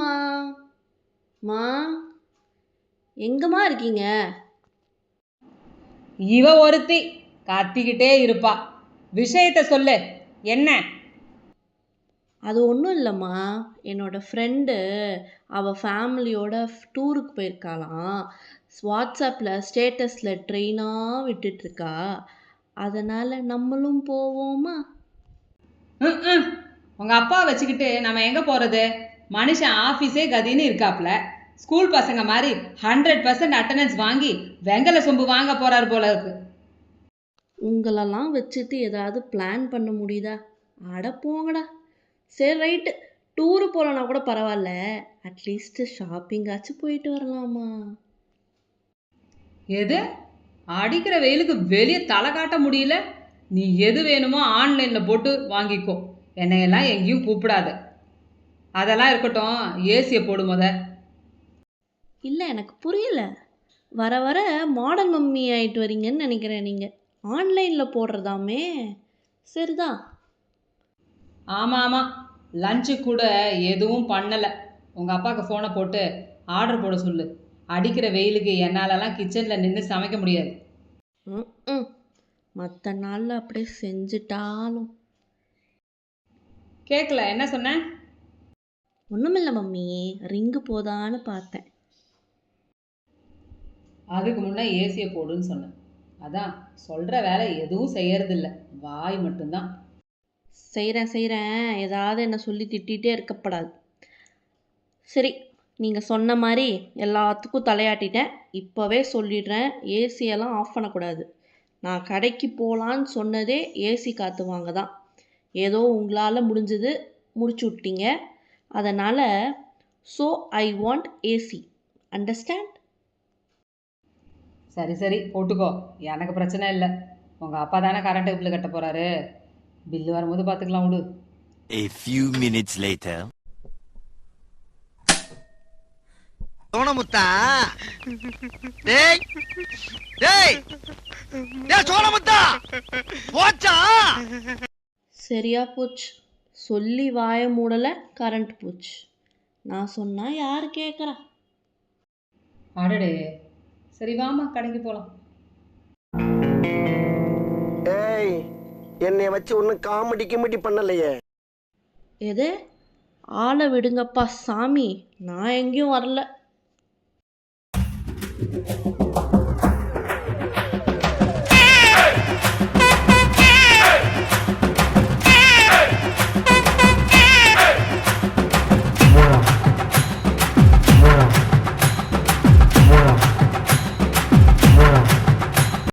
மா மா எங்கம்மா இருக்கீங்க? இவ ஒருத்தி கத்திக்கிட்டே இருப்பா. விஷயத்த சொல்லு, என்ன? அது ஒன்றும் இல்லைம்மா, என்னோட ஃப்ரெண்டு அவள் ஃபேமிலியோட டூருக்கு போயிருக்காளாம். வாட்ஸ்அப்பில் ஸ்டேட்டஸில் ட்ரெயினாக விட்டுட்ருக்கா. அதனால் நம்மளும் போவோமா? உங்க அப்பா வச்சுக்கிட்டு நம்ம எங்க போறது? மனுஷன் ஆஃபீஸே கதின்னு இருக்காப்ல. ஸ்கூல் பசங்க மாதிரி 100% அட்டண்டன்ஸ் வாங்கி வெங்கல சொம்பு வாங்க போறாரு போல இருக்கு. உங்களெல்லாம் வச்சுட்டு ஏதாவது பிளான் பண்ண முடியுதா? அட போங்கடா. சரி ரைட்டு, டூரு போகலன்னா கூட பரவாயில்ல, அட்லீஸ்ட்டு ஷாப்பிங்காச்சும் போயிட்டு வரலாமா? எது? அடிக்கிற வெயிலுக்கு வெளியே தலை காட்ட முடியல. நீ எது வேணுமோ ஆன்லைன்ல போட்டு வாங்கிக்கோ. என்னையெல்லாம் எங்கேயும் கூப்பிடாத. அதெல்லாம் இருக்கட்டும், ஏசியை போடு முத. இல்லை, எனக்கு புரியல. வர வர மாடர்ன் மம்மி ஆகிட்டு வரீங்கன்னு நினைக்கிறேன் நீங்கள். ஆன்லைனில் போடுறதாமே. சரிதான். ஆமாம் ஆமாம், லஞ்சு கூட எதுவும் பண்ணலை. உங்கள் அப்பாவுக்கு ஃபோனை போட்டு ஆர்டர் போட சொல்லு. அடிக்கிற வெயிலுக்கு என்னாலலாம் கிச்சனில் நின்று சமைக்க முடியாது. ம் மற்ற நாளில் அப்படியே செஞ்சுட்டாலும். கேட்கல, என்ன சொன்னேன்? ஒன்றுமில்ல மம்மி, ரிங்கு போதான்னு பார்த்தேன். அதுக்கு முன்னே ஏசியை போடுன்னு சொன்னேன். அதான் சொல்கிற வேலை எதுவும் செய்யறதில்ல, வாய் மட்டும்தான். செய்கிறேன், ஏதாவது என்னை சொல்லி திட்டிகிட்டே இருக்கப்படாது. சரி, நீங்கள் சொன்ன மாதிரி எல்லாத்துக்கும் தலையாட்டிட்டேன். இப்போவே சொல்லிடுறேன், ஏசியெல்லாம் ஆஃப் பண்ணக்கூடாது. நான் கடைக்கு போகலான்னு சொன்னதே ஏசி காற்று வாங்க தான். ஏதோ உங்களால் முடிஞ்சது முடிச்சு விட்டீங்க. அதனால் so I want AC. Understand? சரி சரி, போட்டுக்கோ, எனக்கு பிரச்சனை இல்லை. உங்கள் அப்பா தானே கரண்ட் பில்லு கட்ட போகிறாரு. பில்லு வரும்போது பார்த்துக்கலாம் விடு. A few minutes later. சோனமுத்தா, டேய் டேய் டேய் சோனமுத்தா, போச்சா? சரியா போச்சு. சொல்லி வாய மூடலை, கரண்ட் போச்சு. நான் சொன்னால் யார் கேட்குறா? அடடே, சரி வாமா கடைக்கு போகலாம். ஏய், என்னை வச்சு ஒன்றும் காமெடி கிமெடி பண்ணலையே. எது? ஆளை விடுங்கப்பா சாமி, நான் எங்கேயும் வரல.